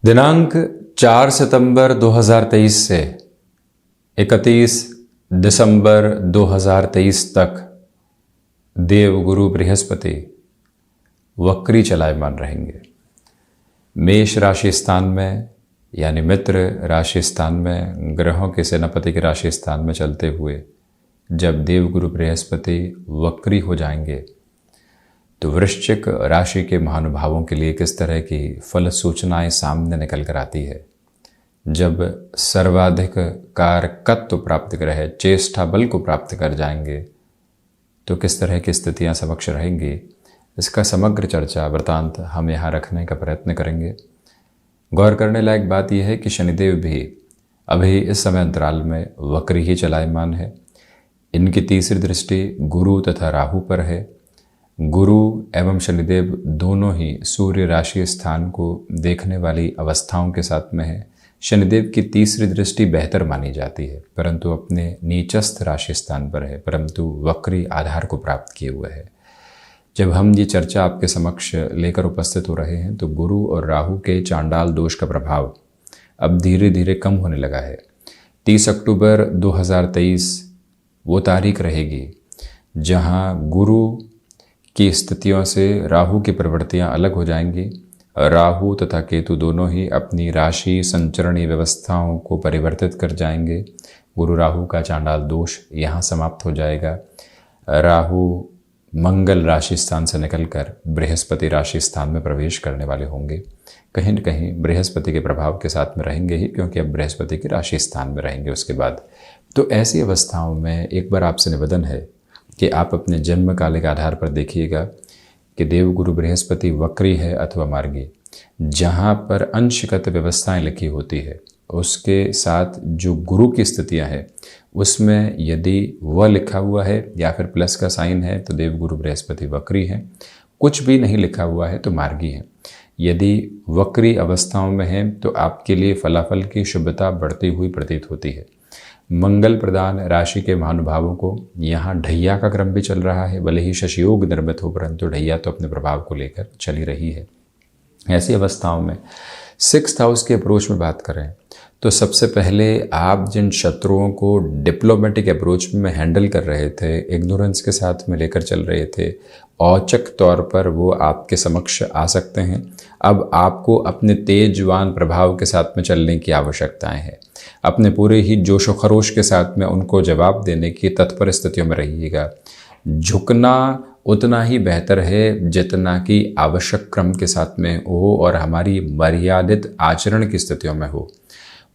दिनांक 4 सितंबर 2023 से 31 दिसंबर 2023 तक देवगुरु बृहस्पति वक्री चलायमान रहेंगे। मेष राशि स्थान में यानी मित्र राशि स्थान में ग्रहों के सेनापति के राशि स्थान में चलते हुए जब देवगुरु बृहस्पति वक्री हो जाएंगे तो वृश्चिक राशि के महानुभावों के लिए किस तरह की फल सूचनाएं सामने निकल कर आती है। जब सर्वाधिक कारकत्व प्राप्त ग्रह चेष्टा बल को प्राप्त कर जाएंगे तो किस तरह की स्थितियां समक्ष रहेंगी, इसका समग्र चर्चा वृतांत हम यहाँ रखने का प्रयत्न करेंगे। गौर करने लायक बात यह है कि शनिदेव भी अभी इस समय अंतराल में वक्री ही चलायमान है। इनकी तीसरी दृष्टि गुरु तथा राहु पर है। गुरु एवं शनिदेव दोनों ही सूर्य राशि स्थान को देखने वाली अवस्थाओं के साथ में है। शनिदेव की तीसरी दृष्टि बेहतर मानी जाती है परंतु अपने नीचस्थ राशि स्थान पर है, परंतु वक्री आधार को प्राप्त किए हुए है। जब हम ये चर्चा आपके समक्ष लेकर उपस्थित हो रहे हैं तो गुरु और राहु के चांडाल दोष का प्रभाव अब धीरे धीरे कम होने लगा है। 30 अक्टूबर 2023 वो तारीख रहेगी जहां गुरु की स्थितियों से राहु की प्रवृत्तियां अलग हो जाएंगी। राहु तथा केतु दोनों ही अपनी राशि संचरणी व्यवस्थाओं को परिवर्तित कर जाएंगे। गुरु राहु का चांडाल दोष यहाँ समाप्त हो जाएगा। राहु मंगल राशि स्थान से निकलकर बृहस्पति राशि स्थान में प्रवेश करने वाले होंगे। कहीं न कहीं बृहस्पति के प्रभाव के साथ में रहेंगे ही, क्योंकि अब बृहस्पति के राशि स्थान में रहेंगे उसके बाद। तो ऐसी अवस्थाओं में एक बार आपसे निवेदन है कि आप अपने जन्म काल के आधार पर देखिएगा कि देवगुरु बृहस्पति वक्री है अथवा मार्गी। जहाँ पर अंशगत व्यवस्थाएं लिखी होती है उसके साथ जो गुरु की स्थितियां हैं उसमें यदि वह लिखा हुआ है या फिर प्लस का साइन है तो देवगुरु बृहस्पति वक्री है। कुछ भी नहीं लिखा हुआ है तो मार्गी है। यदि वक्री अवस्थाओं में है तो आपके लिए फलाफल की शुभता बढ़ती हुई प्रतीत होती है। मंगल प्रदान राशि के महानुभावों को यहाँ ढैया का क्रम भी चल रहा है। भले ही शशि योग निर्मित हो परंतु ढैया तो अपने प्रभाव को लेकर चली रही है। ऐसी अवस्थाओं में 6th हाउस के अप्रोच में बात करें तो सबसे पहले आप जिन शत्रुओं को डिप्लोमेटिक अप्रोच में हैंडल कर रहे थे, इग्नोरेंस के साथ में लेकर चल रहे थे, औचक तौर पर वो आपके समक्ष आ सकते हैं। अब आपको अपने तेजवान प्रभाव के साथ में चलने की आवश्यकताएं हैं। अपने पूरे ही जोश व खरोश के साथ में उनको जवाब देने की तत्पर स्थितियों में रहिएगा। झुकना उतना ही बेहतर है जितना कि आवश्यक क्रम के साथ में हो और हमारी मर्यादित आचरण की स्थितियों में हो।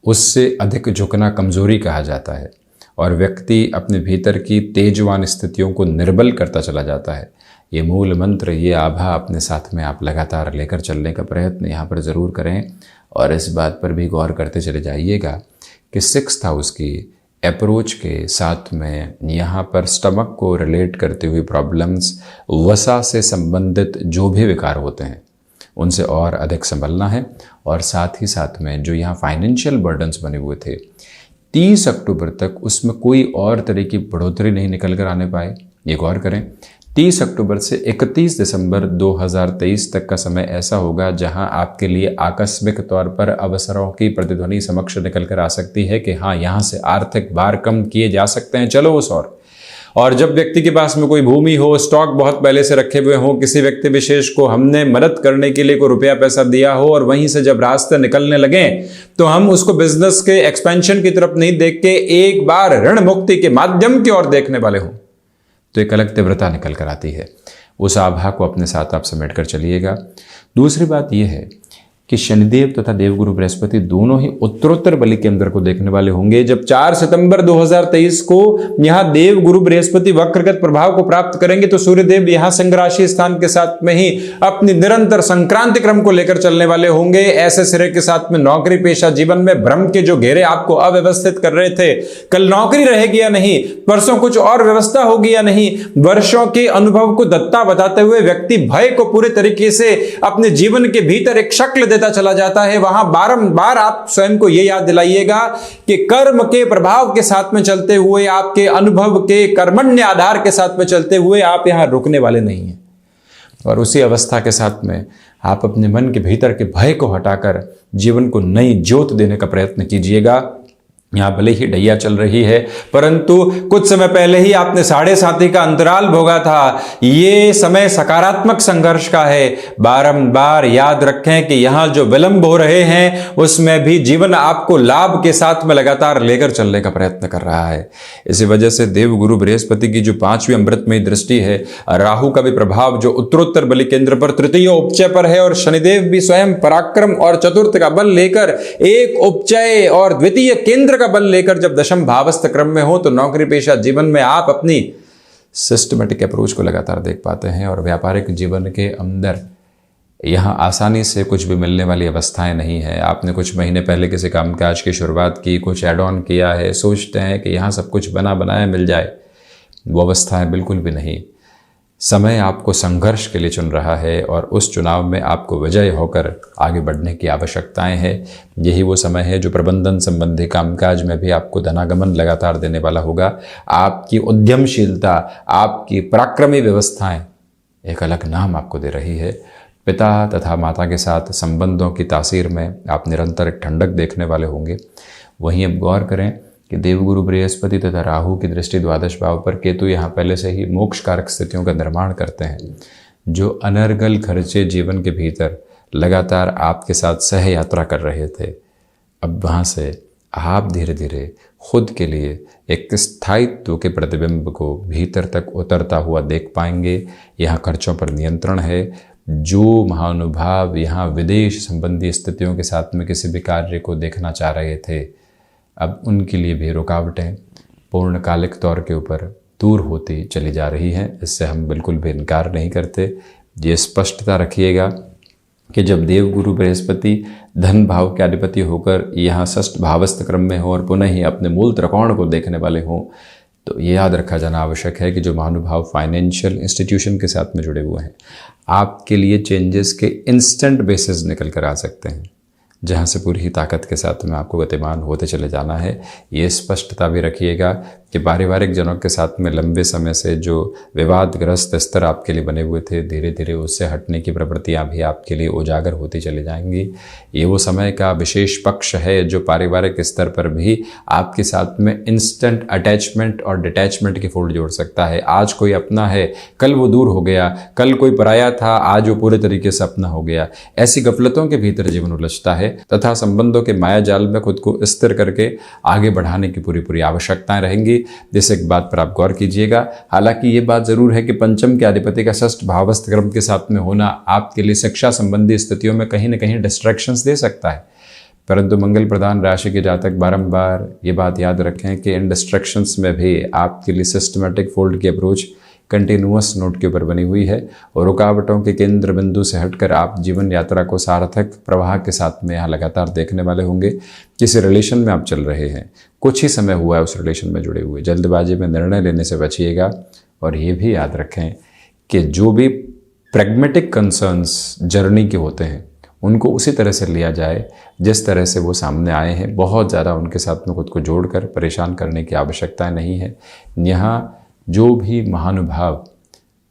उससे अधिक झुकना कमजोरी कहा जाता है और व्यक्ति अपने भीतर की तेजवान स्थितियों को निर्बल करता चला जाता है। ये मूल मंत्र, ये आभा अपने साथ में आप लगातार लेकर चलने का प्रयत्न यहाँ पर ज़रूर करें और इस बात पर भी गौर करते चले जाइएगा कि 6th हाउस की अप्रोच के साथ में यहाँ पर स्टमक को रिलेट करते हुए प्रॉब्लम्स, वसा से संबंधित जो भी विकार होते हैं उनसे और अधिक संभलना है। और साथ ही साथ में जो यहाँ फाइनेंशियल बर्डन्स बने हुए थे 30 अक्टूबर तक उसमें कोई और तरह की बढ़ोतरी नहीं निकल कर आने पाए, ये गौर करें। 30 अक्टूबर से 31 दिसंबर 2023 तक का समय ऐसा होगा जहां आपके लिए आकस्मिक तौर पर अवसरों की प्रतिध्वनि समक्ष निकल कर आ सकती है कि हाँ, यहाँ से आर्थिक भार कम किए जा सकते हैं, चलो उस और जब व्यक्ति के पास में कोई भूमि हो, स्टॉक बहुत पहले से रखे हुए हो, किसी व्यक्ति विशेष को हमने मदद करने के लिए कोई रुपया पैसा दिया हो और वहीं से जब रास्ते निकलने लगे तो हम उसको बिजनेस के एक्सपेंशन की तरफ नहीं देख के एक बार ऋण मुक्ति के माध्यम की ओर देखने वाले हों तो एक अलग तीव्रता निकल कर आती है। उस आभा को अपने साथ आप समेट कर चलिएगा। दूसरी बात यह है कि शनिदेव तथा देवगुरु बृहस्पति दोनों ही उत्तरोत्तर बलि के अंदर को देखने वाले होंगे। जब 4 सितंबर 2023 को यहाँ देव गुरु बृहस्पति वक्रगत प्रभाव को प्राप्त करेंगे तो सूर्यदेव यहाँ सिंह राशि स्थान के साथ में ही अपनी निरंतर संक्रांति क्रम को लेकर चलने वाले होंगे। ऐसे सिरे के साथ में नौकरी पेशा जीवन में भ्रम के जो घेरे आपको अव्यवस्थित कर रहे थे, कल नौकरी रहेगी या नहीं, परसों कुछ और व्यवस्था होगी या नहीं, वर्षों के अनुभव को दत्ता बताते हुए व्यक्ति भय को पूरे तरीके से अपने जीवन के भीतर एक शक्ल देता चला जाता है। वहां बारंबार आप स्वयं को यह याद दिलाइएगा कि कर्म के प्रभाव के साथ में चलते हुए, आपके अनुभव के कर्मण्य आधार के साथ में चलते हुए आप यहां रुकने वाले नहीं हैं। और उसी अवस्था के साथ में आप अपने मन के भीतर के भय को हटाकर जीवन को नई ज्योत देने का प्रयत्न कीजिएगा। यहाँ भले ही ढैया चल रही है, परंतु कुछ समय पहले ही आपने 7.5 का अंतराल भोगा था। ये समय सकारात्मक संघर्ष का है। बारंबार याद रखें कि यहाँ जो विलंब हो रहे हैं उसमें भी जीवन आपको लाभ के साथ में लगातार लेकर चलने का प्रयत्न कर रहा है। इसी वजह से देव गुरु बृहस्पति की जो 5वीं अमृतमयी दृष्टि है, राहु का भी प्रभाव जो उत्तरोत्तर बलि केंद्र पर तृतीय उपचय पर है, और शनिदेव भी स्वयं पराक्रम और चतुर्थ का बल लेकर एक उपचय और द्वितीय केंद्र बल लेकर जब दशम भावस्थ क्रम में हो, तो नौकरी पेशा जीवन में आप अपनी सिस्टमेटिक अप्रोच को लगातार देख पाते हैं। और व्यापारिक जीवन के अंदर यहां आसानी से कुछ भी मिलने वाली अवस्थाएं नहीं है। आपने कुछ महीने पहले किसी कामकाज की शुरुआत की, कुछ एड ऑन किया है, सोचते हैं कि यहां सब कुछ बना बनाया मिल जाए, वो अवस्थाएं बिल्कुल भी नहीं। समय आपको संघर्ष के लिए चुन रहा है और उस चुनाव में आपको विजय होकर आगे बढ़ने की आवश्यकताएं है। यही वो समय है जो प्रबंधन संबंधी कामकाज में भी आपको धनागमन लगातार देने वाला होगा। आपकी उद्यमशीलता, आपकी पराक्रमी व्यवस्थाएं एक अलग नाम आपको दे रही है। पिता तथा माता के साथ संबंधों की तासीर में आप निरंतर एक ठंडक देखने वाले होंगे। वहीं अब गौर करें कि देवगुरु बृहस्पति तथा राहु की दृष्टि द्वादश भाव पर, केतु यहाँ पहले से ही मोक्ष कारक स्थितियों का निर्माण करते हैं। जो अनर्गल खर्चे जीवन के भीतर लगातार आपके साथ सह यात्रा कर रहे थे, अब वहाँ से आप धीरे धीरे खुद के लिए एक स्थायित्व के प्रतिबिंब को भीतर तक उतरता हुआ देख पाएंगे। यहाँ खर्चों पर नियंत्रण है। जो महानुभाव यहाँ विदेश संबंधी स्थितियों के साथ में किसी भी कार्य को देखना चाह रहे थे, अब उनके लिए भी रुकावटें पूर्णकालिक तौर के ऊपर दूर होती चली जा रही हैं। इससे हम बिल्कुल भी इनकार नहीं करते। ये स्पष्टता रखिएगा कि जब देवगुरु बृहस्पति धन भाव के अधिपति होकर यहाँ षष्ठ भावस्थ क्रम में हो और पुनः ही अपने मूल त्रिकोण को देखने वाले हों, तो ये याद रखा जाना आवश्यक है कि जो महानुभाव फाइनेंशियल इंस्टीट्यूशन के साथ में जुड़े हुए हैं, आपके लिए चेंजेस के इंस्टेंट बेसिस निकल कर आ सकते हैं, जहाँ से पूरी ही ताकत के साथ में आपको गतिमान होते चले जाना है। ये स्पष्टता भी रखिएगा कि पारिवारिक जनों के साथ में लंबे समय से जो विवादग्रस्त स्तर आपके लिए बने हुए थे, धीरे धीरे उससे हटने की प्रवृत्तियाँ भी आपके लिए उजागर होती चली जाएंगी। ये वो समय का विशेष पक्ष है जो पारिवारिक स्तर पर भी आपके साथ में इंस्टेंट अटैचमेंट और डिटैचमेंट की फोल्ड जोड़ सकता है। आज कोई अपना है, कल वो दूर हो गया, कल कोई पराया था, आज वो पूरे तरीके से अपना हो गया। ऐसी गफलतों के भीतर जीवन उलझता है तथा संबंधों के माया जाल में खुद को स्थिर करके आगे बढ़ाने की पूरी आवश्यकताएं रहेंगी। जैसे एक बात पर आप गौर कीजिएगा, हालांकि ये बात जरूर है कि पंचम के अधिपति का षष्ठ भावस्थ क्रम के साथ में होना आपके लिए शिक्षा संबंधी स्थितियों में कहीं न कहीं डिस्ट्रैक्शंस दे सकता है, परंतु मंगल प्रधान राशि के जातक बारंबार ये बात याद रखें कि इन डिस्ट्रैक्शंस में भी आपके लिए सिस्टमेटिक फोल्ड की अप्रोच कंटिन्यूअस नोट के ऊपर बनी हुई है और रुकावटों के केंद्र बिंदु से हटकर आप जीवन यात्रा को सार्थक प्रवाह के साथ में यहाँ लगातार देखने वाले होंगे। किसी रिलेशन में आप चल रहे हैं, कुछ ही समय हुआ है उस रिलेशन में जुड़े हुए, जल्दबाजी में निर्णय लेने से बचिएगा। और ये भी याद रखें कि जो भी प्रैग्मेटिक कंसर्न्स जर्नी के होते हैं उनको उसी तरह से लिया जाए जिस तरह से वो सामने आए हैं। बहुत ज़्यादा उनके साथ में खुद को जोड़कर परेशान करने की आवश्यकता नहीं है। यहाँ जो भी महानुभाव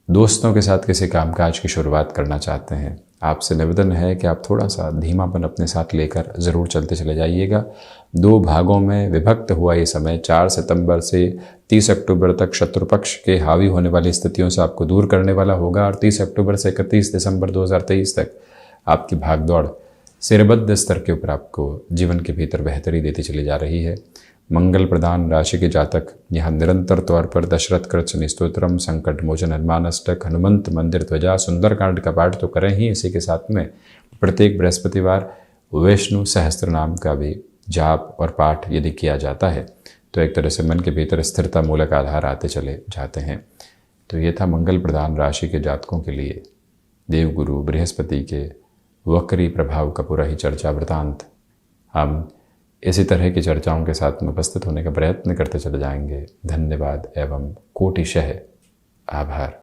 दोस्तों के साथ किसी कामकाज की शुरुआत करना चाहते हैं, आपसे निवेदन है कि आप थोड़ा सा धीमापन अपने साथ लेकर ज़रूर चलते चले जाइएगा। 2 भागों में विभक्त हुआ ये समय 4 सितंबर से 30 अक्टूबर तक शत्रु पक्ष के हावी होने वाली स्थितियों से आपको दूर करने वाला होगा और 30 अक्टूबर से 31 दिसंबर 2023 तक आपकी भागदौड़ सिरबद्ध स्तर के ऊपर आपको जीवन के भीतर बेहतरी देती चली जा रही है। मंगल प्रधान राशि के जातक यहाँ निरंतर तौर पर दशरथ कृत शनि स्तोत्रम, संकट मोचन हनुमान अष्टक, हनुमंत मंदिर ध्वजा, सुंदरकांड का पाठ तो करें ही, इसी के साथ में प्रत्येक बृहस्पतिवार विष्णु सहस्त्र नाम का भी जाप और पाठ यदि किया जाता है तो एक तरह से मन के भीतर स्थिरता मूलक आधार आते चले जाते हैं। तो ये था मंगल प्रधान राशि के जातकों के लिए देवगुरु बृहस्पति के वक्री प्रभाव का पूरा ही चर्चा वृतांत। हम इसी तरह की चर्चाओं के साथ में उपस्थित होने का प्रयत्न करते चले जाएंगे। धन्यवाद एवं कोटिशः आभार।